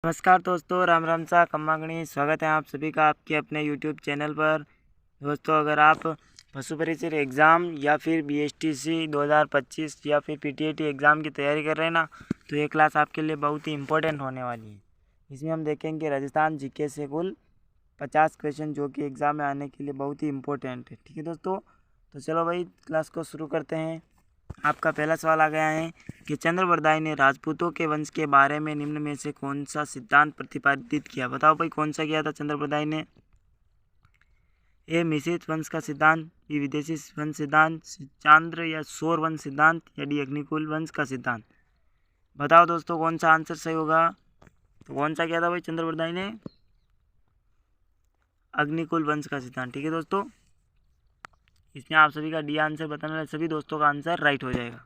नमस्कार दोस्तों, राम राम सा खम्मागणी। स्वागत है आप सभी का आपके अपने यूट्यूब चैनल पर। दोस्तों, अगर आप पशु परिचय एग्ज़ाम या फिर बीएसटीसी 2025 या फिर पीटीएटी एग्ज़ाम की तैयारी कर रहे हैं ना, तो ये क्लास आपके लिए बहुत ही इम्पोर्टेंट होने वाली है। इसमें हम देखेंगे राजस्थान जीके से कुल 50 क्वेश्चन जो कि एग्ज़ाम में आने के लिए बहुत ही इम्पोर्टेंट है। ठीक है दोस्तों, तो चलो भाई क्लास को शुरू करते हैं। आपका पहला सवाल आ गया है कि चंद्रबरदाई ने राजपूतों के वंश के बारे में निम्न में से कौन सा सिद्धांत प्रतिपादित किया। बताओ भाई, कौन सा किया था चंद्रबरदाई ने? ए मिश्रित वंश का सिद्धांत, बी विदेशी वंश सिद्धांत, चांद्र या सौर वंश सिद्धांत, या डी अग्निकुल वंश का सिद्धांत। बताओ दोस्तों, कौन सा आंसर सही होगा? तो कौन सा किया था भाई चंद्रबरदाई ने? अग्निकुल वंश का सिद्धांत। ठीक है दोस्तों, इसमें आप सभी का डी आंसर बताने वाले सभी दोस्तों का आंसर राइट हो जाएगा।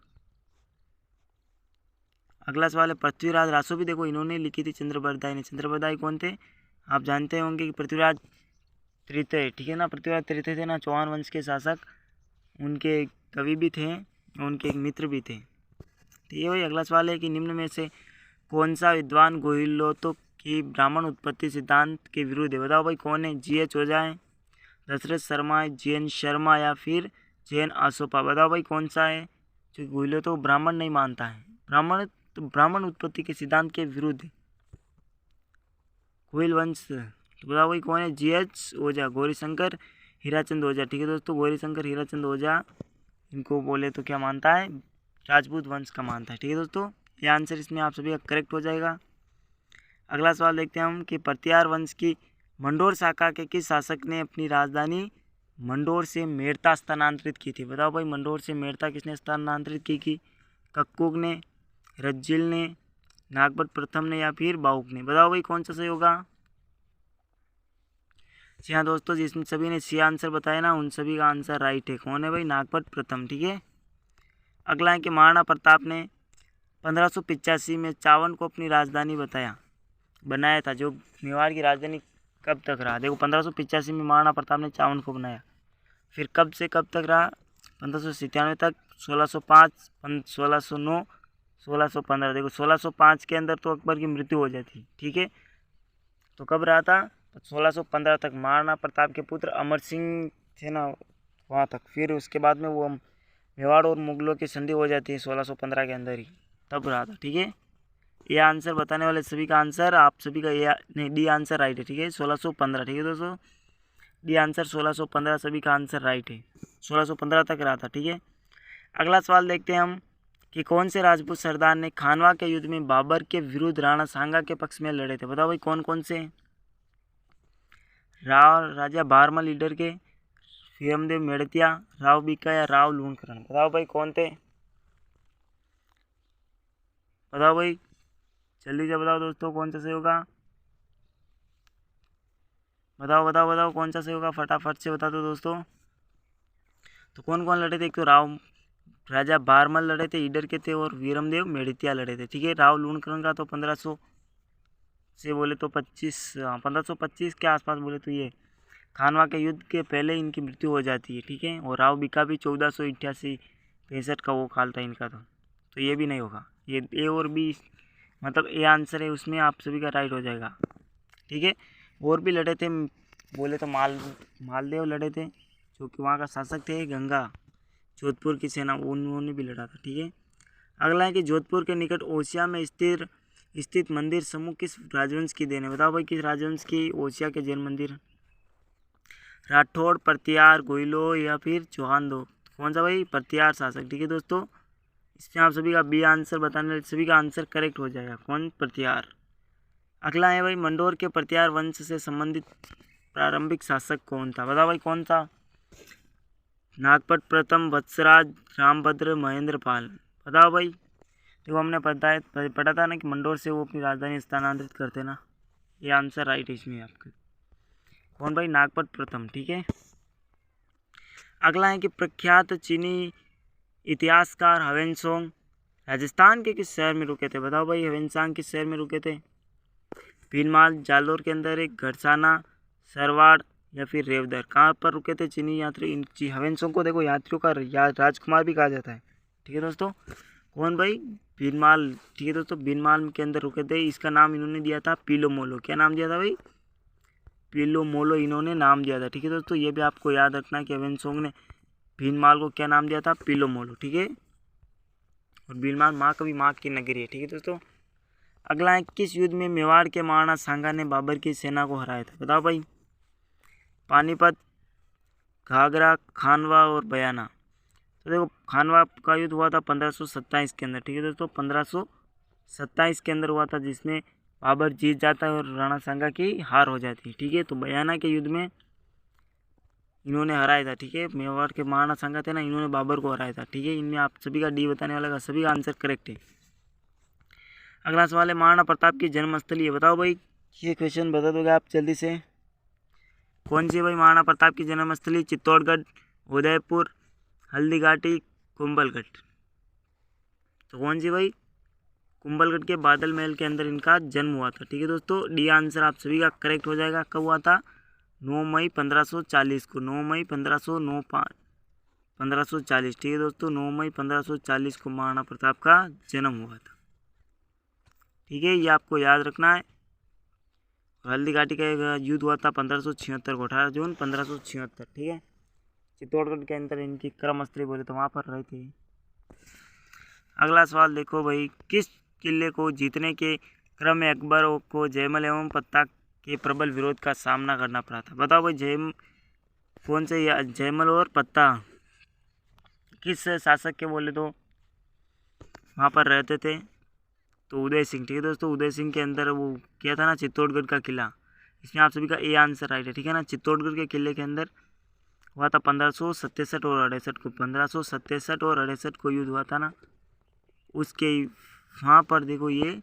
अगला सवाल है पृथ्वीराज रासो भी देखो इन्होंने लिखी थी चंद्रबरदाई ने। चंद्रबरदाई कौन थे? आप जानते होंगे कि पृथ्वीराज तृतीय, ठीक है ना, पृथ्वीराज तृतीय थे ना, चौहान वंश के शासक। उनके कवि भी थे, उनके एक मित्र भी थे। ठीक है भाई, अगला सवाल है कि निम्न में से कौन सा विद्वान गोहिलोतो की ब्राह्मण उत्पत्ति सिद्धांत के विरुद्ध है। बताओ भाई, कौन है? GH ओझा है, दशरथ शर्मा है, JN शर्मा या फिर JN आसोपा। बताओ भाई, कौन सा है जो गोहिलोतो ब्राह्मण नहीं मानता है? ब्राह्मण उत्पत्ति के सिद्धांत के विरुद्ध है गोहिल वंश। तो बताओ भाई, कौन है? GH ओझा, गौरीशंकर हीराचंद ओझा। ठीक है दोस्तों, गौरीशंकर हीराचंद ओझा इनको बोले तो क्या मानता है? राजपूत वंश का मानता है। ठीक है दोस्तों, ये आंसर इसमें आप सभी का करेक्ट हो जाएगा। अगला सवाल देखते हैं हम कि परतियार वंश की मंडोर शाखा के किस शासक ने अपनी राजधानी मंडोर से मेड़ता स्थानांतरित की थी। बताओ भाई, मंडोर से मेड़ता किसने स्थानांतरित की? कक्कुग ने, रज्जिल ने, नागभट्ट प्रथम ने या फिर बाहुक ने। बताओ भाई, कौन सा सही होगा? जी हाँ दोस्तों, जिसमें सभी ने सी आंसर बताया ना, उन सभी का आंसर राइट है। कौन है भाई? नागभट्ट प्रथम। ठीक है, अगला है कि महाराणा प्रताप ने 1585 में चावन को अपनी राजधानी बनाया था। जो मेवाड़ की राजधानी कब तक रहा? देखो, 1585 में महाराणा प्रताप ने चावन को बनाया, फिर कब से कब तक रहा? 1597 तक, 1605, 1609, 1615। देखो, 1605 के अंदर तो अकबर की मृत्यु हो जाती। ठीक है, तो कब रहा था? तो 1615 तक महाराणा प्रताप के पुत्र अमर सिंह थे ना, वहाँ तक। फिर उसके बाद में वो मेवाड़ और मुगलों की संधि हो जाती है 1615 के अंदर ही, तब रहा था। ठीक है, ये आंसर बताने वाले सभी का आंसर आप सभी का ये नहीं, डी आंसर राइट है। ठीक है, 1615। ठीक है दोस्तों, डी आंसर 1615 सभी का आंसर राइट है। 1615 तक रहा था। ठीक है, अगला सवाल देखते हैं हम कि कौन से राजपूत सरदार ने खानवा के युद्ध में बाबर के विरुद्ध राणा सांगा के पक्ष में लड़े थे। बताओ भाई, कौन कौन से? राजा भारमल लीडर के, वीरमदेव मेड़तिया, राव बीका या राव लूणकरण। बताओ भाई, कौन थे? बताओ भाई, जल्दी से बताओ दोस्तों, कौन सा सही होगा? बताओ बताओ बताओ, कौन सा सही होगा? फटाफट से बता दो दोस्तों। तो कौन कौन लड़े थे? एक तो राजा भारमल लड़े थे, ईडर के थे, और वीरमदेव मेड़तिया लड़े थे। ठीक है, राव लूणकरण का तो 1500 से बोले तो 1525 के आसपास बोले तो ये खानवा के युद्ध के पहले इनकी मृत्यु हो जाती है। ठीक है, और राव बीका भी 1488-65 का वो काल था इनका। तो ये भी नहीं होगा। ये ए और बी, मतलब ए आंसर है, उसमें आप सभी का राइट हो जाएगा। ठीक है, और भी लड़े थे, बोले तो मालदेव लड़े थे, जो कि वहाँ का शासक थे गंगा, जोधपुर की सेना, उन्होंने भी लड़ा था। ठीक है, अगला है कि जोधपुर के निकट ओसिया में स्थित मंदिर समूह किस राजवंश की देन है। बताओ भाई, किस राजवंश की ओसिया के जैन मंदिर? राठौड़, परतियार, गोइलो या फिर चौहान दो। कौन सा भाई? परतियार शासक। ठीक है दोस्तों, इसमें आप सभी का बी आंसर बताने सभी का आंसर करेक्ट हो जाएगा। कौन? परतियार। अगला है भाई, मंडोर के परतियार वंश से संबंधित प्रारंभिक शासक कौन था? बताओ भाई, कौन था? नागपट प्रथम, वत्सराज, रामभद्र, महेंद्र पाल। बताओ भाई, देखो हमने पढ़ा था ना कि मंडोर से वो अपनी राजधानी स्थानांतरित करते ना, ये आंसर राइट है इसमें आपका। कौन भाई? नागपट प्रथम। ठीक है, अगला है कि प्रख्यात चीनी इतिहासकार ह्वेनसांग राजस्थान के किस शहर में रुके थे। बताओ भाई, ह्वेनसांग किस शहर में रुके थे? भीनमाल, जालोर के अंदर एक घरसाना, सरवाड़ या फिर रेवदर। कहाँ पर रुके थे चीनी यात्री? ह्वेनसांग को देखो यात्रियों का राजकुमार भी कहा जाता है। ठीक है दोस्तों, कौन भाई? बीनमाल। ठीक है दोस्तों, बीनमाल के अंदर रुके थे। इसका नाम इन्होंने दिया था पीलो मोलो। क्या नाम दिया था भाई? पीलो मोलो इन्होंने नाम दिया था। ठीक है दोस्तों, ये भी आपको याद रखना है कि ह्वेनसोंग ने भीनमाल को क्या नाम दिया था? पीलो मोलो। ठीक है, और भीनमाल माँ कभी माँ की नगरी है। ठीक है दोस्तों, अगला है किस युद्ध में मेवाड़ के महाराणा सांगा ने बाबर की सेना को हराया था? बताओ भाई। पानीपत, घाघरा, खानवा और बयाना। तो देखो, खानवा का युद्ध हुआ था 1527 के अंदर। ठीक है दोस्तों, 1527 के अंदर हुआ था, जिसमें बाबर जीत जाता है और राणा सांगा की हार हो जाती है। ठीक है, तो बयाना के युद्ध में इन्होंने हराया था। ठीक है, मेवाड़ के महाराणा सांगा थे ना, इन्होंने बाबर को हराया था। ठीक है, इनमें आप सभी का डी बताने वाला का सभी का आंसर करेक्ट है। अगला सवाल है महाराणा प्रताप की जन्मस्थली है। बताओ भाई, ये क्वेश्चन बता दोगे आप जल्दी से? कौन सी है भाई महाराणा प्रताप की जन्मस्थली? चित्तौड़गढ़, उदयपुर, हल्दीघाटी, कुंभलगढ़। तो कौन सी भाई? कुंभलगढ़ के बादल महल के अंदर इनका जन्म हुआ था। ठीक है दोस्तों, डी आंसर आप सभी का करेक्ट हो जाएगा। कब हुआ था? 9 मई 1540 को। 9 मई 1540। ठीक है दोस्तों, 9 मई 1540 को महाराणा प्रताप का जन्म हुआ था। ठीक है, ये आपको याद रखना है। हल्दी घाटी का एक युद्ध हुआ था 1576 को, 18 जून 1576। ठीक है, चित्तौड़गढ़ के अंदर इनकी कर्मस्थली बोले तो वहाँ पर रहे थे। अगला सवाल देखो भाई, किस किले को जीतने के क्रम में अकबर को जयमल एवं पत्ता के प्रबल विरोध का सामना करना पड़ा था? बताओ भाई, कौन से जयमल और पत्ता किस शासक के बोले तो वहाँ पर रहते थे? तो उदय सिंह। ठीक है दोस्तों, उदय सिंह के अंदर वो किया था ना चित्तौड़गढ़ का किला। इसमें आप सभी का ए आंसर राइट है। ठीक है ना, चित्तौड़गढ़ के किले के अंदर हुआ था 1567 और 68 को। 1567 और 68 को युद्ध हुआ था ना, उसके वहाँ पर देखो ये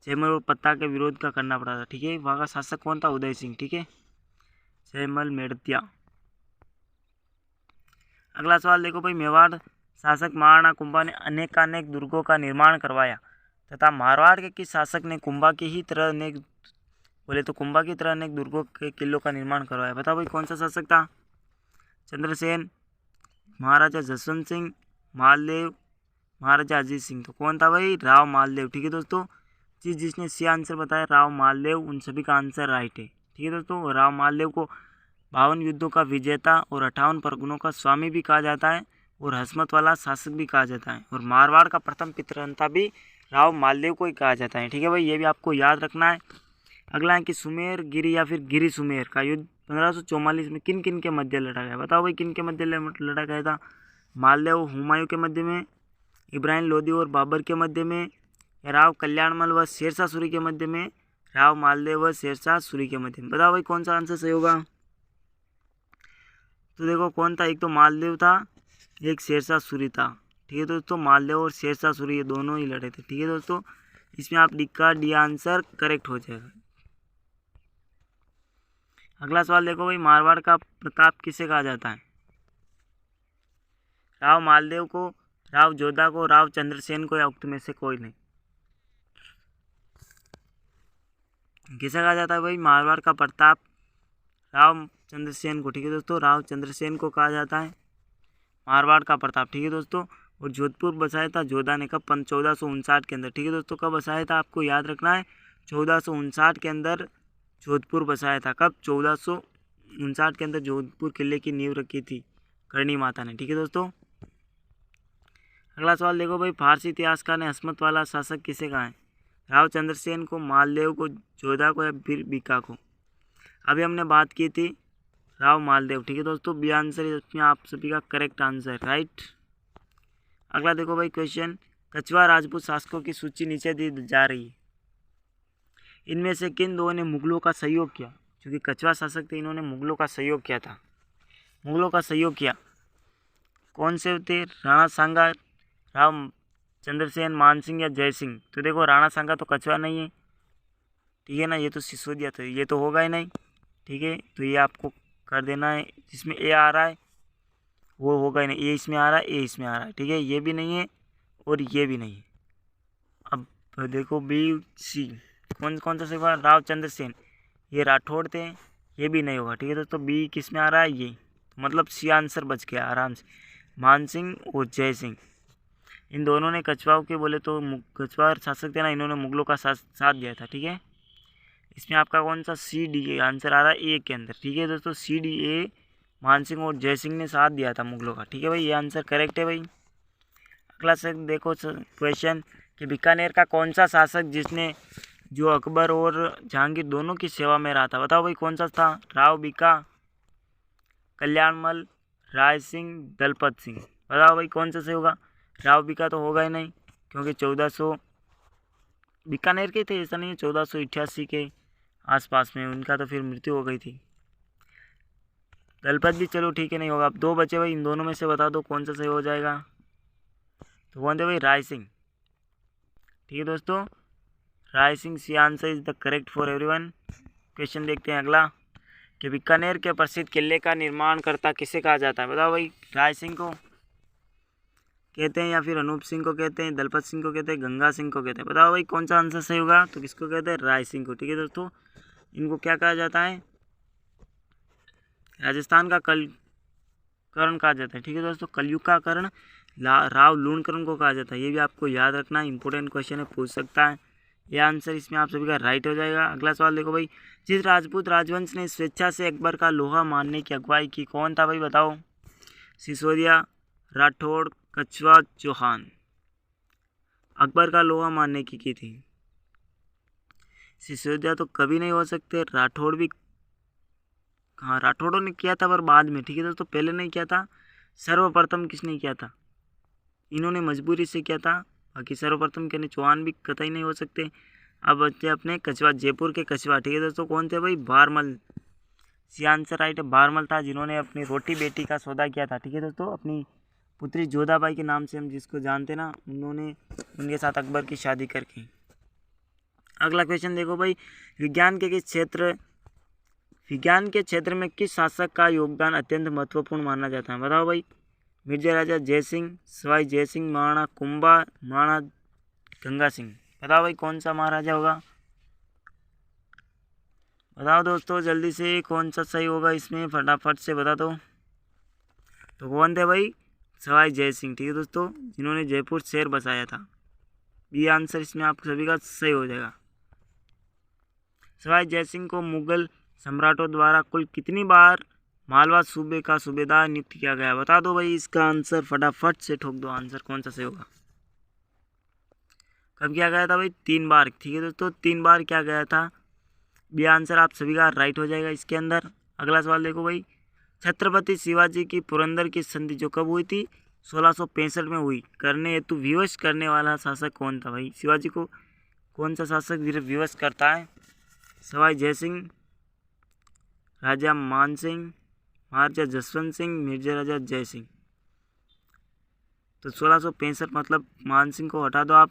जयमल और पत्ता के विरोध का करना पड़ा था। ठीक है, वहाँ का शासक कौन था? उदय सिंह। ठीक है, जयमल मेड़तिया। अगला सवाल देखो भाई, मेवाड़ शासक महाराणा कुंभा ने अनेकानेक दुर्गों का निर्माण करवाया तथा मारवाड़ के किस शासक ने कुंभा की ही तरह अनेक बोले तो कुंभा की तरह अनेक दुर्गों के किलों का निर्माण करवाया? बताओ भाई, कौन सा शासक था? चंद्रसेन, महाराजा जसवंत सिंह, मालदेव, महाराजा अजीत सिंह। तो कौन था भाई? राव मालदेव। ठीक है दोस्तों, जिसने सी आंसर बताया राव मालदेव, उन सभी का आंसर राइट है। ठीक है दोस्तों, राव मालदेव को 52 युद्धों का विजेता और 58 परगनों का स्वामी भी कहा जाता है और हसमत वाला शासक भी कहा जाता है, और मारवाड़ का प्रथम पितृहंता भी राव मालदेव को ही कहा जाता है। ठीक है भाई, ये भी आपको याद रखना है। अगला है कि सुमेर गिरी या फिर गिरी सुमेर का युद्ध 1544 में किन किन के मध्य लड़ा गया? बताओ भाई, किन के मध्य लड़ा गया था? मालदेव हुमायूं के मध्य में, इब्राहिम लोदी और बाबर के मध्य में, या राव कल्याणमल व शेरशाह सूरी के मध्य में? राव मालदेव व शेरशाह सूरी के मध्य में। बताओ भाई, कौन सा आंसर सही होगा? तो देखो, कौन था? एक तो मालदेव था, एक शेरशाह सूरी था। ठीक है दोस्तों, मालदेव और शेरशाह सूरी ये दोनों ही लड़े थे। ठीक है दोस्तों, इसमें आप डी आंसर करेक्ट हो जाएगा। अगला सवाल देखो भाई, मारवाड़ का प्रताप किसे कहा जाता है? राव मालदेव को, राव जोधा को, राव चंद्रसेन को, या उक्त में से कोई नहीं? किसे कहा जाता है भाई मारवाड़ का प्रताप? राव चंद्रसेन को। ठीक है दोस्तों, राव चंद्रसेन को कहा जाता है मारवाड़ का प्रताप। ठीक है दोस्तों, और जोधपुर बसाया था जोधा ने कब? 1459 के अंदर। ठीक है दोस्तों, कब बसाया था आपको याद रखना है, 1459 के अंदर जोधपुर बसाया था। कब? 1459 के अंदर जोधपुर किले की नींव रखी थी करणी माता ने। ठीक है दोस्तों, अगला सवाल देखो भाई, फारसी इतिहासकार ने हसमत वाला शासक किसे कहा है? राव चंद्रसेन को, मालदेव को, जोधा को, या फिर बीका को? अभी हमने बात की थी राव मालदेव। ठीक है दोस्तों, बी आंसर इसमें आप सभी का करेक्ट आंसर राइट। अगला देखो भाई क्वेश्चन, कछवा राजपूत शासकों की सूची नीचे दी जा रही है, इनमें से किन दो ने मुगलों का सहयोग किया? क्योंकि कछवा शासक थे, इन्होंने मुगलों का सहयोग किया था। मुगलों का सहयोग किया कौन से थे? राणा सांगा, राव चंद्रसेन, मानसिंह या जयसिंह? तो देखो, राणा सांगा तो कछवा नहीं है। ठीक है ना, ये तो सिसोदिया था, ये तो होगा ही नहीं। ठीक है, तो ये आपको कर देना है, जिसमें ए आ रहा है वो होगा ही नहीं। ए इसमें आ रहा है, ए इसमें आ रहा है। ठीक है, ये भी नहीं है और ये भी नहीं है। अब देखो बी सी, कौन कौन सा सही बात? राव चंद्रसेन, ये राठौड़ थे, ये भी नहीं होगा। ठीक है दोस्तों, बी किस में आ रहा है? ये, तो मतलब सी आंसर बच गया आराम से, मानसिंह और जय सिंह। इन दोनों ने कछवाओं के बोले तो कछवा शासक थे ना, इन्होंने मुगलों का साथ दिया था। ठीक है, इसमें आपका कौन सा सी डी आंसर आ रहा है ए के अंदर। ठीक है दोस्तों, सी डी ए मानसिंह और जयसिंह ने साथ दिया था मुगलों का। ठीक है भाई, ये आंसर करेक्ट है भाई। अगला से देखो क्वेश्चन कि बीकानेर का कौन सा शासक जिसने जो अकबर और जहांगीर दोनों की सेवा में रहा था, बताओ भाई कौन सा था। राव बीका, कल्याणमल, राय सिंह, दलपत सिंह। बताओ भाई कौन सा सही होगा। राव बीका तो होगा ही नहीं, क्योंकि 1400 बीकानेर के थे, ऐसा नहीं है, 1488 के आसपास में उनका तो फिर मृत्यु हो गई थी। दलपत भी चलो ठीक है, नहीं होगा। अब 2 बचे भाई, इन दोनों में से बता दो कौन सा सही हो जाएगा। तो कौन थे भाई, राय सिंह। ठीक है दोस्तों, Rai Singh C answer is the correct for everyone. Question देखते हैं अगला कि बीकानेर के प्रसिद्ध किले का निर्माण करता किसे कहा जाता है। बताओ भाई, राय सिंह को कहते हैं या फिर अनूप सिंह को कहते हैं, दलपत सिंह को कहते हैं, गंगा सिंह को कहते हैं। बताओ भाई कौन सा आंसर सही होगा। तो किसको कहते हैं, राय सिंह को। ठीक है दोस्तों, इनको क्या कहा जाता है, राजस्थान का कर्ण कहा जाता है। ठीक है दोस्तों, कलयुग का कर्ण राव लूणकरण को कहा जाता है। ये भी आपको याद रखना, इंपॉर्टेंट क्वेश्चन है, पूछ सकता है। ये आंसर इसमें आप सभी का राइट हो जाएगा। अगला सवाल देखो भाई, जिस राजपूत राजवंश ने स्वेच्छा से अकबर का लोहा मारने की अगुवाई की, कौन था भाई, बताओ। सिसोदिया, राठौड़, कछवा, चौहान। अकबर का लोहा मारने की थी। सिसोदिया तो कभी नहीं हो सकते, राठौड़ भी, हाँ राठौड़ों ने किया था पर बाद में। ठीक है दोस्तों, पहले नहीं किया था। सर्वप्रथम किसने किया था, इन्होंने मजबूरी से किया था। बाकी सर्वप्रथम कहने चौहान भी कतई नहीं हो सकते। अब बच्चे अपने कछवा, जयपुर के कछवा। ठीक है दोस्तों, कौन थे भाई, बारमल। सी आंसर राइट है, बारमल था जिन्होंने अपनी रोटी बेटी का सौदा किया था। ठीक है दोस्तों, अपनी पुत्री जोधाबाई के नाम से हम जिसको जानते ना, उन्होंने उनके साथ अकबर की शादी करके। अगला क्वेश्चन देखो भाई, विज्ञान के क्षेत्र में किस शासक का योगदान अत्यंत महत्वपूर्ण माना जाता है। बताओ भाई, मिर्जा राजा जयसिंह, सवाई जयसिंह, महाराणा कुंभा, महाराणा गंगा सिंह। बताओ भाई कौन सा महाराजा होगा। बताओ दोस्तों जल्दी से कौन सा सही होगा, इसमें फटाफट से बता दो। तो कौन थे भाई, सवाई जयसिंह। ठीक है दोस्तों, जिन्होंने जयपुर शहर बसाया था। ये आंसर इसमें आप सभी का सही हो जाएगा। सवाई जयसिंह को मुगल सम्राटों द्वारा कुल कितनी बार मालवा सूबे का सूबेदार नियुक्त किया गया। बता दो भाई, इसका आंसर फटाफट से ठोक दो, आंसर कौन सा सही होगा। कब किया गया था भाई, 3 बार। ठीक है दोस्तों, 3 बार किया गया था। ये आंसर आप सभी का राइट हो जाएगा इसके अंदर। अगला सवाल देखो भाई, छत्रपति शिवाजी की पुरंदर की संधि जो कब हुई थी, 1665 में हुई। करने हेतु विवश करने वाला शासक कौन था भाई, शिवाजी को कौन सा शासक विवश करता है। सवाई जयसिंह, राजा मानसिंह, महाराजा जसवंत सिंह, मिर्जा राजा जयसिंह। तो 1665 मतलब मानसिंह को हटा दो आप,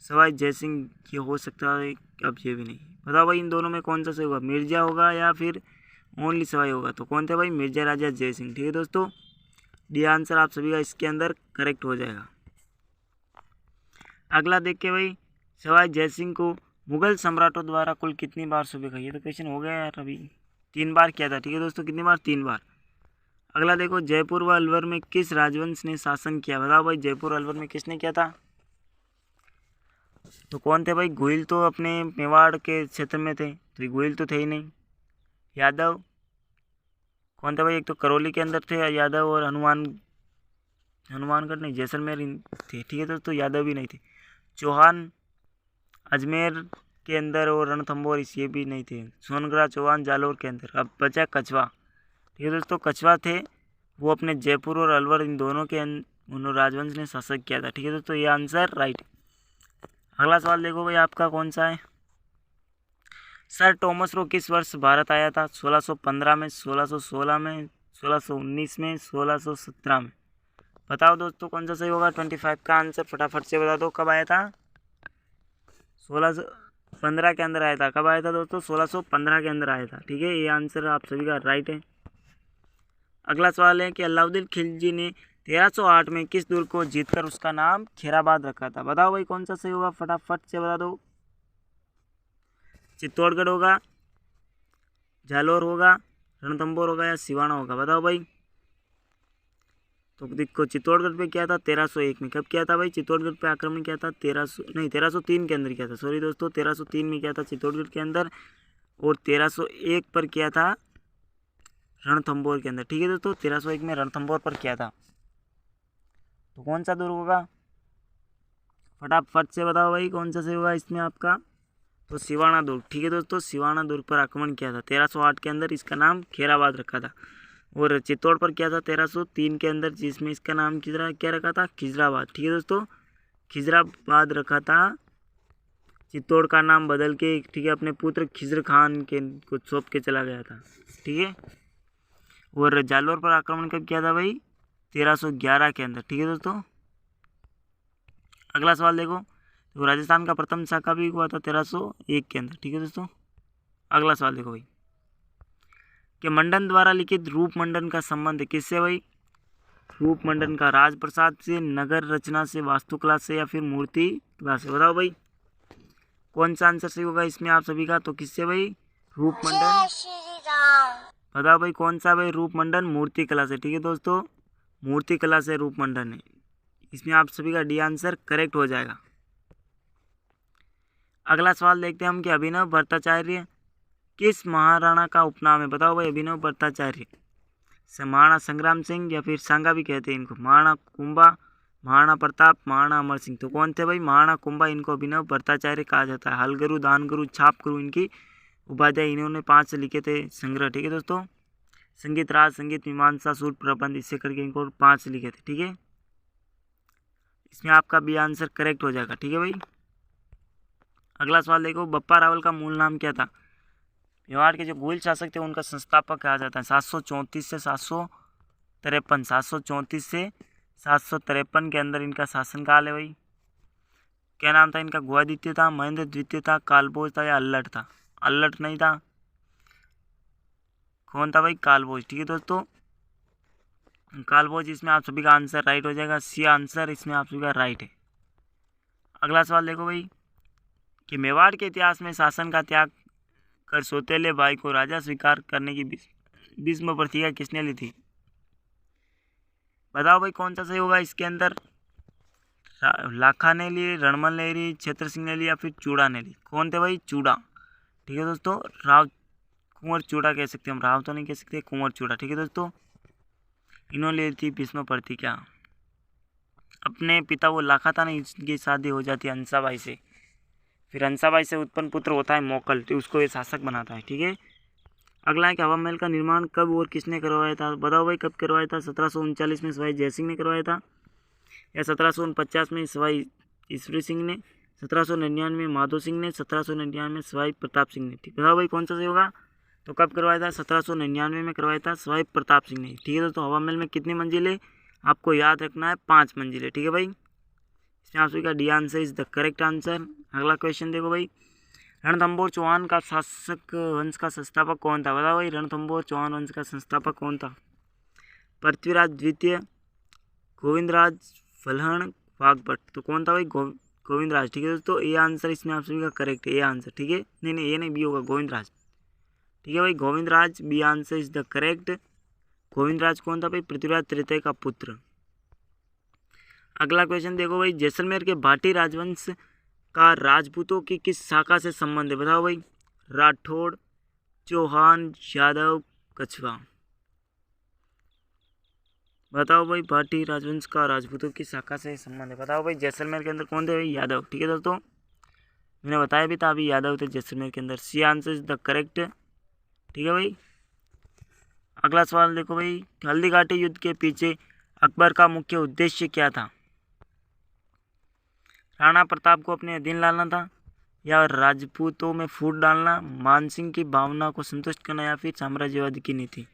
सवाई जयसिंह की हो सकता है। अब ये भी नहीं, बताओ भाई इन दोनों में कौन सा सही होगा, मिर्जा होगा या फिर ओनली सवाई होगा। तो कौन थे भाई, मिर्जा राजा जयसिंह। ठीक है दोस्तों, डी आंसर आप सभी का इसके अंदर करेक्ट हो जाएगा। अगला देख के भाई, सवाई जयसिंह को मुगल सम्राटों द्वारा कुल कितनी बार सूबे का, ये तो क्वेश्चन हो गया यार, अभी 3 बार किया था। ठीक है दोस्तों, कितनी बार, 3 बार। अगला देखो, जयपुर व अलवर में किस राजवंश ने शासन किया। बताओ भाई, जयपुर अलवर में किसने किया था। तो कौन थे भाई, गोइल तो अपने मेवाड़ के क्षेत्र में थे, तो ये गोइल तो थे ही नहीं। यादव कौन थे भाई, एक तो करौली के अंदर थे यादव, और हनुमानगढ़ नहीं, जैसलमेर थे। ठीक है दोस्तों, यादव भी नहीं थे। चौहान अजमेर के अंदर और रणथंभौर ये भी नहीं थे। सोनगढ़ चौहान जालौर के अंदर। अब बचा कछवा। ठीक है दोस्तों, कछवा थे, वो अपने जयपुर और अलवर इन दोनों के उन्होंने राजवंश ने शासक किया था। ठीक है दोस्तों, ये आंसर राइट। अगला सवाल देखो भाई, आपका कौन सा है। सर टॉमस रो किस वर्ष भारत आया था। 1615 में, 1616 में, 1619 में, 1617 में। बताओ दोस्तों कौन सा सही होगा। 25 का आंसर फटाफट से बता दो, कब आया था। 1615 के अंदर आया था। कब आया था दोस्तों, 1615 के अंदर आया था। ठीक है, ये आंसर आप सभी का राइट है। अगला सवाल है कि अलाउद्दीन खिलजी ने 1308 में किस दुर्ग को जीतकर उसका नाम खैराबाद रखा था। बताओ भाई कौन सा सही होगा, फटाफट से बता दो। चित्तौड़गढ़ होगा, जालौर होगा, रणथंभौर होगा या सिवाना होगा। बताओ भाई। तो देखो चित्तौड़गढ़ पे क्या था 1301 में। कब किया था भाई चित्तौड़गढ़ पे आक्रमण किया था 1303 के अंदर किया था। सॉरी दोस्तों 1303 में किया था चित्तौड़गढ़ के अंदर, और 1301 पर किया था रणथंभौर के अंदर। ठीक है दोस्तों 1301 में रणथंभौर पर किया था। तो कौन सा दुर्ग होगा, फटाफट से बताओ भाई कौन सा से होगा इसमें आपका, तो सिवाना दुर्ग। ठीक है दोस्तों सिवाना दुर्ग पर आक्रमण किया था 1308 के अंदर, इसका नाम खेराबाद रखा था। और चित्तौड़ पर किया था 1303 के अंदर, जिसमें इसका नाम क्या रखा था, खिजराबाद। ठीक है दोस्तों खिजराबाद रखा था। चित्तौड़ का नाम बदल के ठीक है अपने पुत्र खिजर खान के को सौंप के चला गया था। ठीक है, और जालौर पर आक्रमण कब किया था भाई 1311 के अंदर। ठीक है दोस्तों अगला सवाल देखो, तो राजस्थान का प्रथम शाखा भी हुआ था 1301 के अंदर। ठीक है दोस्तों अगला सवाल देखो भाई, कि मंडन द्वारा लिखित रूप मंडन का संबंध किससे भाई, रूप मंडन का राजप्रसाद से, नगर रचना से, वास्तुकला से, या फिर मूर्ति कला से। बताओ भाई कौन सा आंसर सही होगा इसमें आप सभी का, तो किससे भाई रूप मंडन। बताओ भाई कौन सा भाई रूप मंडन, मूर्ति कला से। ठीक है दोस्तों मूर्ति कला से रूप मंडन है, इसमें आप सभी का डी आंसर करेक्ट हो जाएगा। अगला सवाल देखते हैं हम कि अभिनव भट्टाचार्य किस महाराणा का उपनाम है। बताओ भाई अभिनव भट्टाचार्य से महाराणा संग्राम सिंह, या फिर सांगा भी कहते हैं इनको, महाराणा कुंभा, महाराणा प्रताप, महाराणा अमर सिंह। तो कौन थे भाई महाराणा कुंभा, इनको अभिनव भट्टाचार्य कहा जाता है। हलगुरु, दानगुरु, छापगुरु इनकी उपाध्याय, इन्होंने 5 लिखे थे संग्रह। ठीक है दोस्तों संगीत राज, संगीत मीमांसा, सूर प्रबंध, इससे करके इनको 5 लिखे थे। ठीक है इसमें आपका बी आंसर करेक्ट हो जाएगा। ठीक है भाई अगला सवाल देखो, बप्पा रावल का मूल नाम क्या था। मेवाड़ के जो गोयल शासक थे उनका संस्थापक कहा जाता है। 734 से 753, 734 से 753 के अंदर इनका शासनकाल है भाई। क्या नाम था इनका, गुहादित्य था, महेंद्र द्वितीय था, कालभोज था, या अल्लट था। अल्लट नहीं था, कौन था भाई कालभोज। ठीक है दोस्तों कालभोज, इसमें आप सभी का आंसर राइट हो जाएगा। सी आंसर इसमें आप सभी का राइट है। अगला सवाल देखो भाई, कि मेवाड़ के इतिहास में शासन का त्याग कर सौतेले भाई को राजा स्वीकार करने की भीष्म प्रतिज्ञा किसने ली थी। बताओ भाई कौन सा सही होगा इसके अंदर, लाखा ने ली, रणमल ने ली, क्षेत्र सिंह ने ली, या फिर चूड़ा ने ली। कौन थे भाई चूड़ा। ठीक है दोस्तों राव कुंवर चूड़ा कह सकते हैं हम, राव तो नहीं कह सकते, कुंवर चूड़ा। ठीक है दोस्तों इन्होंने ली थी भीष्म प्रतिज्ञा। अपने पिता वो लाखा था ना, इसकी शादी हो जाती है हंसाबाई से, फिर हंसाबाई से उत्पन्न पुत्र होता है मोकल, तो उसको ये शासक बनाता है। ठीक है अगला है कि हवा महल का निर्माण कब और किसने करवाया था। बताओ भाई कब करवाया था, 1739 में सवाई जयसिंह ने करवाया था, या 1749 में सवाई ईश्वरी सिंह ने, 1799 में माधो सिंह ने, 1799 में सवाई प्रताप सिंह ने। ठीक बताओ भाई कौन सा सही होगा, तो कब करवाया था 1799 में करवाया था सवाई प्रताप सिंह ने। ठीक है दोस्तों हवा महल में कितनी मंजिलें आपको याद रखना है, 5 मंजिलें। ठीक है भाई इसमें आप सभी का D answer is the correct answer. अगला क्वेश्चन देखो भाई, रणथंभौर चौहान का शासक वंश का संस्थापक कौन था। बताओ भाई रणथंभौर चौहान वंश का संस्थापक कौन था। पृथ्वीराज द्वितीय, गोविंदराज, फलहण, वाघभट्ट। तो कौन था भाई गोविंदराज। ठीक है दोस्तों ए आंसर इसमें आप सभी का करेक्ट है, ए आंसर। ठीक है नहीं ये नहीं बी होगा, गोविंदराज। ठीक है भाई Govindraj B answer is the correct. Govindraj कौन था भाई, पृथ्वीराज तृतीय का पुत्र। अगला क्वेश्चन देखो भाई, जैसलमेर के भाटी राजवंश का राजपूतों की किस शाखा से संबंध है। बताओ भाई राठौड़, चौहान, यादव, कछवा। बताओ भाई भाटी राजवंश का राजपूतों की शाखा से संबंध है। बताओ भाई जैसलमेर के अंदर कौन थे भाई, यादव। ठीक है दोस्तों मैंने बताया भी था अभी, यादव थे जैसलमेर के अंदर। C answer is the correct. ठीक है भाई अगला सवाल देखो भाई, हल्दी घाटी युद्ध के पीछे अकबर का मुख्य उद्देश्य क्या था। राणा प्रताप को अपने अधीन लाना था, या राजपूतों में फूट डालना, मानसिंह की भावना को संतुष्ट करना, या फिर साम्राज्यवाद की नीति।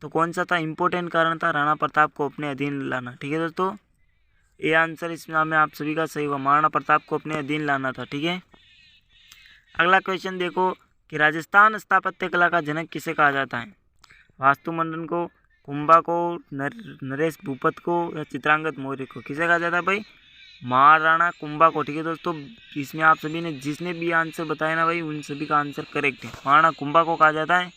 तो कौन सा था इंपॉर्टेंट कारण था राणा प्रताप को अपने अधीन लाना। ठीक है दोस्तों ये आंसर इसमें में आप सभी का सही हुआ, महाराणा प्रताप को अपने अधीन लाना था। ठीक है अगला क्वेश्चन देखो कि राजस्थान स्थापत्य कला का जनक किसे कहा जाता है। वास्तुमंडन को, कुंभा को, नरेश भूपत को, या चित्रांगद मौर्य को। किसे कहा जाता है भाई, महाराणा कुंभा को। ठीक है दोस्तों इसमें आप सभी ने जिसने भी आंसर बताया ना भाई उन सभी का आंसर करेक्ट है, महाराणा कुंभा को कहा जाता है।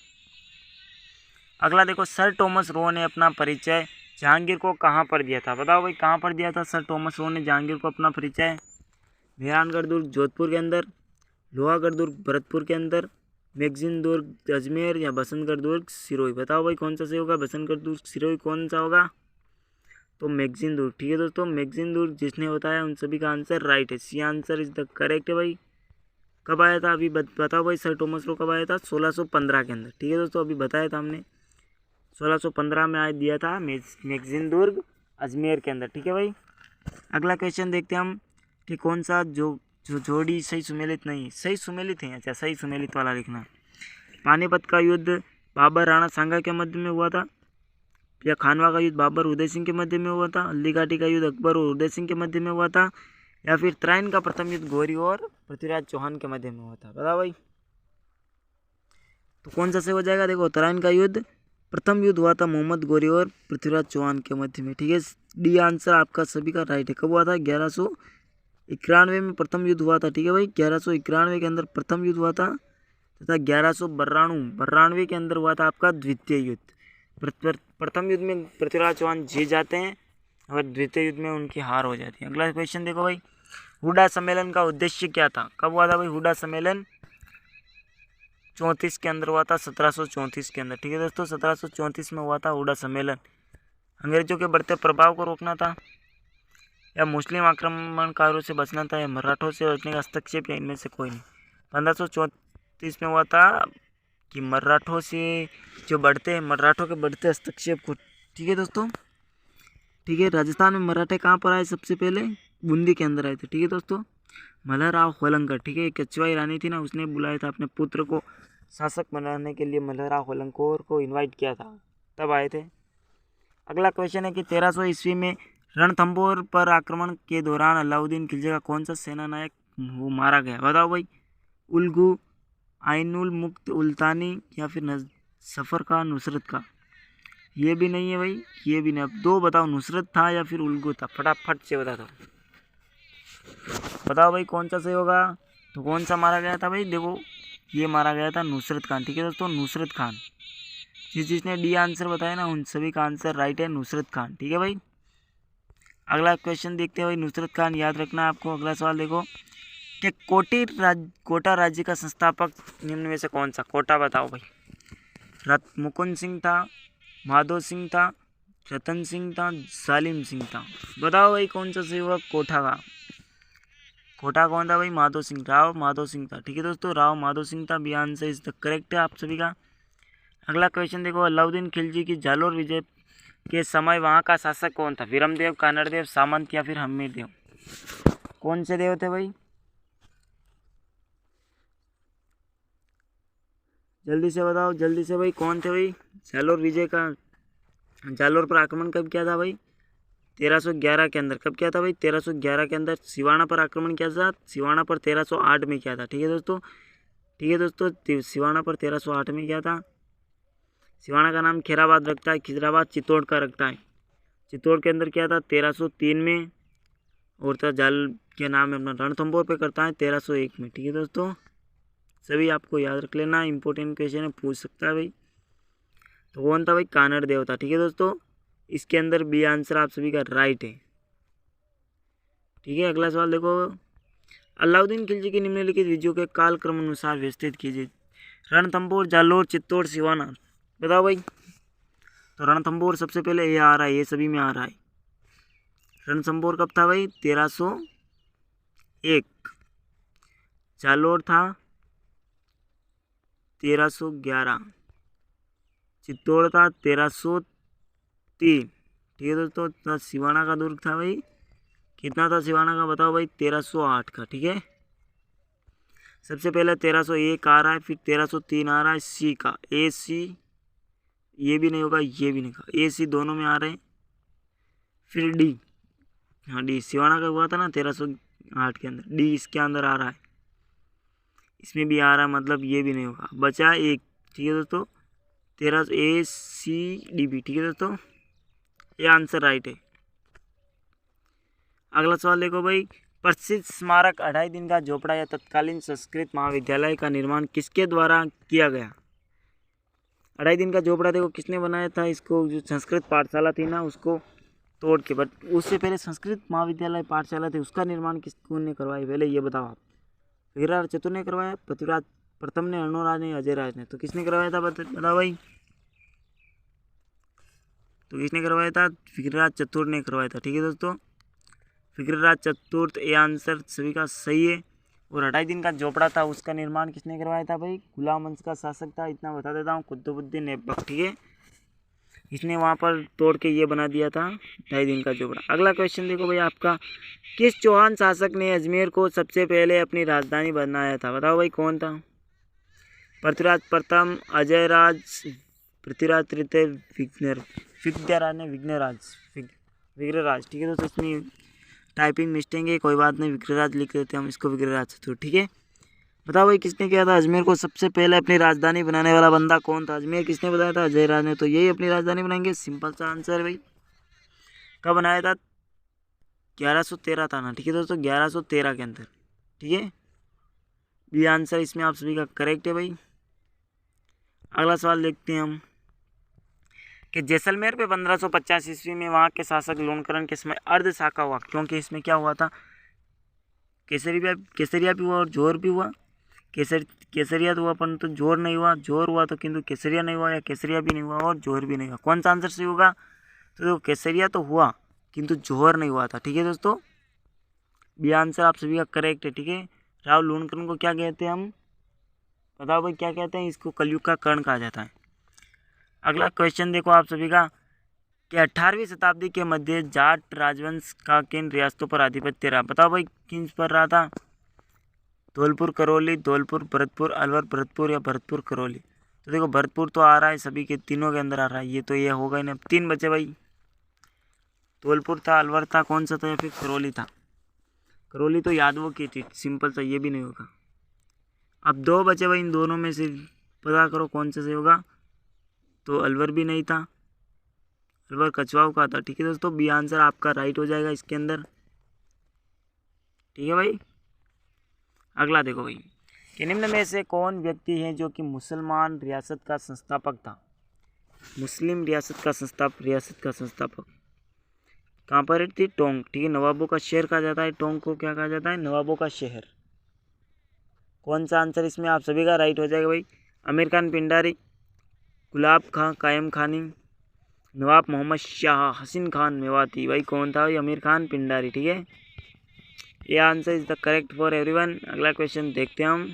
अगला देखो, सर टॉमस रो ने अपना परिचय जहांगीर को कहाँ पर दिया था? बताओ भाई कहाँ पर दिया था सर थॉमस रो ने जहांगीर को अपना परिचय? मेहरानगढ़ दुर्ग जोधपुर के अंदर, लोहागढ़ दुर्ग भरतपुर के अंदर, मैगजीन दुर्ग अजमेर या बसंतगढ़ दुर्ग सिरोही? बताओ भाई कौन सा सही होगा? बसंतगढ़ दुर्ग सिरोही कौन सा होगा? तो मैगजीन दुर्ग। ठीक है दोस्तों, मैगजीन दुर्ग जिसने बताया उन सभी का आंसर राइट है। C answer is the correct है भाई। कब आया था अभी बताओ भाई सर थॉमस रो कब आया था? 1615 के अंदर। ठीक है दोस्तों, अभी बताया था हमने 1615 में आया दिया था मैगजीन दुर्ग अजमेर के अंदर। ठीक है भाई, अगला क्वेश्चन देखते हैं हम कि कौन सा जो जोड़ी सही सुमेलित नहीं, सही सुमेलित है। अच्छा, सही सुमेलित वाला लिखना। पानीपत का युद्ध बाबर राणा सांगा के मध्य में हुआ था, या खानवा का युद्ध बाबर उदय सिंह के मध्य में हुआ था, हल्दी घाटी का युद्ध अकबर और उदय सिंह के मध्य में हुआ था, या फिर त्राइन का प्रथम युद्ध गौरी और पृथ्वीराज चौहान के मध्य में हुआ था? बताओ भाई, तो कौन सा सही हो जाएगा? देखो, त्राइन का युद्ध प्रथम युद्ध हुआ था मोहम्मद गौरी और पृथ्वीराज चौहान के मध्य में। ठीक है, डी आंसर आपका सभी का राइट है। कब हुआ था? 1191 में प्रथम युद्ध हुआ था। ठीक है भाई, 1191 के अंदर प्रथम युद्ध हुआ था तथा 1192 के अंदर हुआ था आपका द्वितीय युद्ध। प्रथम युद्ध में पृथ्वीराज चौहान जीत जाते हैं और द्वितीय युद्ध में उनकी हार हो जाती है। अगला क्वेश्चन देखो भाई, हुडा सम्मेलन का उद्देश्य क्या था? कब हुआ था भाई हुडा सम्मेलन? 34 के अंदर हुआ था, 1734 के अंदर। ठीक है दोस्तों, 1734 में हुआ था हुडा सम्मेलन। अंग्रेजों के बढ़ते प्रभाव को रोकना था, या मुस्लिम आक्रमणकारियों से बचना था, या मराठों से बचने का हस्तक्षेप, या इनमें से कोई नहीं? 1534 में हुआ था कि मराठों के बढ़ते हस्तक्षेप को। ठीक है दोस्तों, ठीक है, राजस्थान में मराठे कहाँ पर आए? सबसे पहले बूंदी के अंदर आए थे। ठीक है दोस्तों, मल्हारराव होलंकर। ठीक है, कछवाई रानी थी ना, उसने बुलाया था अपने पुत्र को शासक बनाने के लिए, मल्हारराव होलंकर को इनवाइट किया था, तब आए थे। अगला क्वेश्चन है कि 1300 ईस्वी में रणथंभौर पर आक्रमण के दौरान अलाउद्दीन खिलजी का कौन सा सेना नायक वो मारा गया? बताओ भाई, उल्गू, आइनुल मुक्त उल्तानी, या फिर सफ़र का नुसरत का? ये भी नहीं है भाई, ये भी नहीं। अब दो बताओ, नुसरत था या फिर उल्गू था? फटाफट से बता दो, बताओ भाई कौन सा सही होगा? तो कौन सा मारा गया था भाई? देखो, ये मारा गया था नुसरत खान। ठीक है दोस्तों, नुसरत खान। जिसने डी आंसर बताया ना, उन सभी का आंसर राइट है, नुसरत खान। ठीक है भाई, अगला क्वेश्चन देखते हैं भाई। नुसरत खान याद रखना है आपको। अगला सवाल देखो कि कोटा राज्य का संस्थापक निम्न में से कौन सा? कोटा बताओ भाई। मुकुंद सिंह था, माधो सिंह था, रतन सिंह था, सालिम सिंह था? बताओ भाई कौन सा सही हुआ कोटा का? कोटा कौन था भाई? माधो सिंह, राव माधो सिंह था। ठीक है दोस्तों, राव माधो सिंह था। B answer is the correct है आप सभी का। अगला क्वेश्चन देखो, अलाउद्दीन खिलजी की जालोर विजय के समय वहाँ का शासक कौन था? विरमदेव, कानड़देव, सामंत, या फिर हम्मीर देव? कौन से देव थे भाई? जल्दी से बताओ, जल्दी से भाई, कौन थे भाई? जालोर पर आक्रमण कब किया था भाई? 1311 के अंदर। कब किया था भाई? 1311 के अंदर। सिवाना पर आक्रमण किया था, सिवाना पर 1308 में किया था। ठीक है दोस्तों, सिवाना पर 1308 में किया था। सिवाना का नाम खैराबाद रखता है, खिजराबाद चित्तौड़ का रखता है। चित्तौड़ के अंदर किया था 1303 में, और जाल के नाम अपना रणथंभौर पे करता है 1301 में। ठीक है दोस्तों, सभी आपको याद रख लेना, इंपॉर्टेंट क्वेश्चन है, पूछ सकता है भाई। तो कौन था भाई? कानड़ देव था। ठीक है दोस्तों, इसके अंदर बी आंसर आप सभी का राइट है। ठीक है, अगला सवाल देखो, अलाउद्दीन खिलजी की निम्नलिखित विजयों के कालक्रम अनुसार व्यवस्थित कीजिए। रणथंभौर, जालोर, चित्तौड़, सिवाना? बताओ भाई। तो रणथंभौर सबसे पहले ये आ रहा है, ये सभी में आ रहा है। रणथंभौर कब था भाई? 1301। जालोर था 1311। चित्तौड़ था 1303। ठीक है दोस्तों, सिवाना का दुर्ग था भाई, कितना था सिवाना का? बताओ भाई, 1308 का। ठीक है, सबसे पहले 1301 आ रहा है, फिर 1303 आ रहा है सी का, ए सी, ये भी नहीं होगा, ये भी नहीं होगा, ए सी दोनों में आ रहे हैं। फिर डी, हाँ डी, सिवाना का हुआ था ना 1308 के अंदर, डी इसके अंदर आ रहा है, इसमें भी आ रहा है, मतलब ये भी नहीं होगा, बचा एक। ठीक है दोस्तों, 13ACDB। ठीक है दोस्तों, ये आंसर राइट है। अगला सवाल देखो भाई, प्रसिद्ध स्मारक 2.5 दिन का झोपड़ा या तत्कालीन संस्कृत महाविद्यालय का निर्माण किसके द्वारा किया गया? 2.5 दिन का झोपड़ा देखो किसने बनाया था इसको, जो संस्कृत पाठशाला थी ना उसको तोड़ के, बट उससे पहले संस्कृत महाविद्यालय पाठशाला थी उसका निर्माण कौन ने करवाया पहले ये बताओ आप। पृथ्वीराज चतुर ने करवाया, पृथ्वीराज प्रथम ने, अर्णोराज ने, अजय राज ने, तो किसने करवाया था बताओ भाई। तो किसने करवाया था, पृथ्वीराज चतुर ने करवाया था। ठीक है दोस्तों, पृथ्वीराज चतुर्थ ये आंसर सभी का सही है। और 2.5 दिन का झोपड़ा था उसका निर्माण किसने करवाया था भाई, गुलाम वंश का शासक था, इतना बता देता हूँ, कुतुबुद्दीन ऐबक। ठीक है, इसने वहाँ पर तोड़ के ये बना दिया था 2.5 दिन का झोपड़ा। अगला क्वेश्चन देखो भाई आपका, किस चौहान शासक ने अजमेर को सबसे पहले अपनी राजधानी बनाया था, बताओ भाई कौन था। पृथ्वीराज प्रथम, अजय राज, पृथ्वीराज तृतीय, विग्रहराज ने, विग्रहराज। ठीक है दोस्तों, इसमें टाइपिंग मिस्टेक है, कोई बात नहीं, विग्रहराज लिख देते हैं हम इसको, विग्रहराज चतुर। ठीक है, बताओ भाई किसने किया था अजमेर को सबसे पहले अपनी राजधानी बनाने वाला बंदा कौन था। अजमेर किसने बताया था, अजय राज ने, तो यही अपनी राजधानी बनाएंगे, सिंपल सा आंसर है भाई। कब बनाया था, 1113 था ना। ठीक है दोस्तों, 1113 के अंदर। ठीक है, ये आंसर इसमें आप सभी का करेक्ट है भाई। अगला सवाल देखते हैं हम कि जैसलमेर पे 1550 ईस्वी में वहाँ के शासक लूणकरण के समय अर्ध शाखा हुआ, क्योंकि इसमें क्या हुआ था, केसरिया भी हुआ और जोर भी हुआ। केसरिया तो हुआ परंतु जोर नहीं हुआ, जोर हुआ तो किंतु केसरिया नहीं हुआ, या केसरिया भी नहीं हुआ और जोर भी नहीं हुआ। कौन सा आंसर सही होगा, तो देखो केसरिया तो हुआ किंतु जोहर नहीं हुआ था। ठीक है दोस्तों, ये आंसर आप सभी का करेक्ट है। ठीक है, राव लूणकरण को क्या कहते हैं हम, बताओ भाई क्या कहते हैं, इसको कलयुग का कर्ण कहा जाता है। अगला क्वेश्चन देखो आप सभी का कि 18वीं शताब्दी के मध्य जाट राजवंश का किन रियासतों पर आधिपत्य रहा, बताओ भाई किन पर रहा था। धौलपुर करौली, धौलपुर भरतपुर, अलवर भरतपुर, या भरतपुर करौली। तो देखो भरतपुर तो आ रहा है, सभी के तीनों के अंदर आ रहा है, ये तो ये होगा ही ना। 3 बचे भाई, धौलपुर था, अलवर था, कौन सा था, या फिर करौली था। करौली तो यादवों की थी, सिंपल सा, ये भी नहीं होगा। अब 2 बचे भाई, इन दोनों में से पता करो कौन सा सही होगा। तो अलवर भी नहीं था, अलवर कछवाओं का था। ठीक है दोस्तों, बी आंसर आपका राइट हो जाएगा इसके अंदर। ठीक है भाई, अगला देखो भाई कि निम्न में से कौन व्यक्ति है जो कि मुसलमान रियासत का संस्थापक था, मुस्लिम रियासत का संस्थापक कहाँ पर थी, टोंक। ठीक है, नवाबों का शहर कहा जाता है टोंक को, क्या कहा जाता है, नवाबों का शहर। कौन सा आंसर इसमें आप सभी का राइट हो जाएगा भाई। आमिर खान पिंडारी, गुलाब खां कायम खानी, नवाब मोहम्मद शाह, हसीन खान मेवाती। भाई कौन था भाई, आमिर खान पिंडारी। ठीक है, ये answer is the correct for everyone. अगला क्वेश्चन देखते हैं हम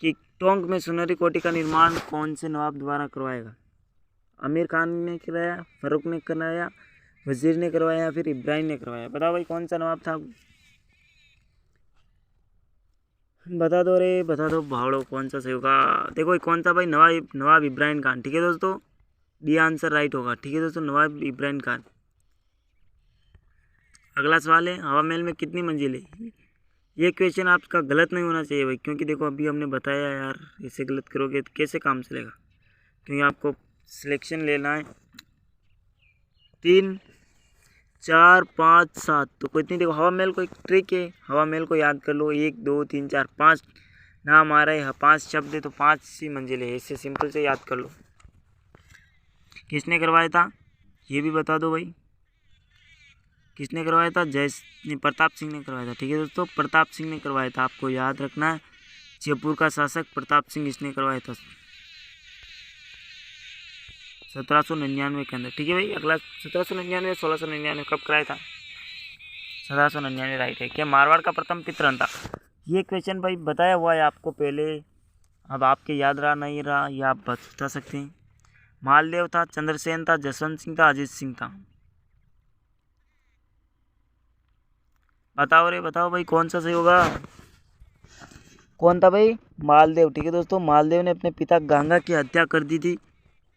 कि टोंक में सुनहरी कोठी का निर्माण कौन से नवाब द्वारा करवाएगा। आमिर खान ने करवाया, फारूक ने करवाया, वजीर ने करवाया, या फिर इब्राहिम ने करवाया। बताओ भाई कौन सा नवाब था, बता दो रे, बता दो भावड़ो, कौन सा सही होगा। देखो कौन सा भाई, नवाब इब्राहिम खान। ठीक है दोस्तों, डी आंसर राइट होगा। ठीक है दोस्तों, नवाब इब्राहिम खान। अगला सवाल है, हवा महल में कितनी मंजिल है। ये क्वेश्चन आपका गलत नहीं होना चाहिए भाई, क्योंकि देखो अभी हमने बताया यार, इसे गलत करोगे तो कैसे काम चलेगा, क्योंकि आपको सिलेक्शन लेना है 3, 4, 5, 7। तो कोई नहीं, देखो हवा महल को एक ट्रिक है, हवा महल को याद कर लो, 1, 2, 3, 4, 5 नाम आ रहे हैं, 5 शब्द है तो 5 सी मंजिल है, इससे सिंपल से याद कर लो। किसने करवाया था ये भी बता दो भाई, किसने करवाया था, प्रताप सिंह ने करवाया था। ठीक है दोस्तों, प्रताप सिंह ने करवाया था, आपको याद रखना है, जयपुर का शासक प्रताप सिंह, इसने करवाया था 1799 के अंदर। ठीक है भाई, अगला 1799, 1699 कब कराया था, 1799 राइट है। क्या मारवाड़ का प्रथम पितरन था, ये क्वेश्चन भाई बताया हुआ है आपको पहले, अब आपके याद रहा नहीं रहा, ये आप बता सकते हैं। मालदेव था, चंद्रसेन था, जसवंत सिंह था, अजीत सिंह था। बताओ रे, बताओ भाई कौन सा सही होगा, कौन था भाई, मालदेव। ठीक है दोस्तों, मालदेव ने अपने पिता गंगा की हत्या कर दी थी,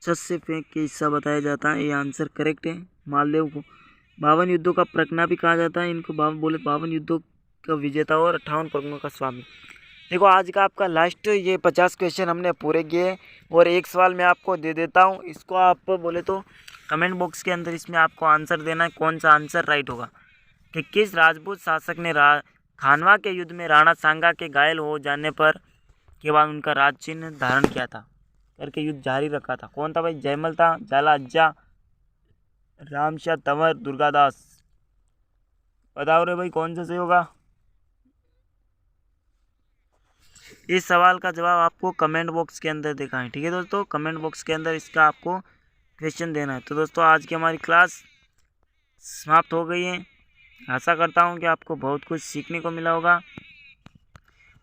छत से फेंक के हिस्सा बताया जाता है, ये आंसर करेक्ट है। मालदेव को 52 युद्धों का प्रज्ञा भी कहा जाता है, इनको 52 युद्धों का विजेता और 58 प्रज्ञों का स्वामी। देखो आज का आपका लास्ट ये 50 क्वेश्चन हमने पूरे किए, और एक सवाल मैं आपको दे देता हूँ, इसको आप बोले तो कमेंट बॉक्स के अंदर इसमें आपको आंसर देना है, कौन सा आंसर राइट होगा कि किस राजपूत शासक ने खानवा के युद्ध में राणा सांगा के घायल हो जाने पर के बाद उनका राज चिन्ह धारण किया था। करके युद्ध जारी रखा था। कौन था भाई? जयमल था, झाला अज्जा, रामशाह तंवर, दुर्गादास। बताओ रे भाई कौन सा सही होगा? इस सवाल का जवाब आपको कमेंट बॉक्स के अंदर दिखाएं। ठीक है दोस्तों, कमेंट बॉक्स के अंदर इसका आपको क्वेश्चन देना है। तो दोस्तों आज की हमारी क्लास समाप्त हो गई है। आशा करता हूँ कि आपको बहुत कुछ सीखने को मिला होगा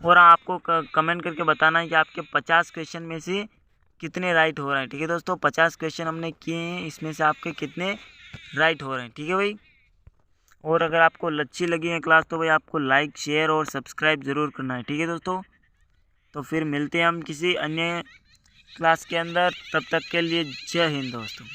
और आपको कमेंट करके बताना है कि आपके 50 क्वेश्चन में से कितने राइट हो रहे हैं। ठीक है दोस्तों, 50 क्वेश्चन हमने किए हैं, इसमें से आपके कितने राइट हो रहे हैं। ठीक है भाई, और अगर आपको अच्छी लगी है क्लास तो भाई आपको लाइक, शेयर और सब्सक्राइब ज़रूर करना है। ठीक है दोस्तों, तो फिर मिलते हैं हम किसी अन्य क्लास के अंदर। तब तक के लिए जय हिंद दोस्तों।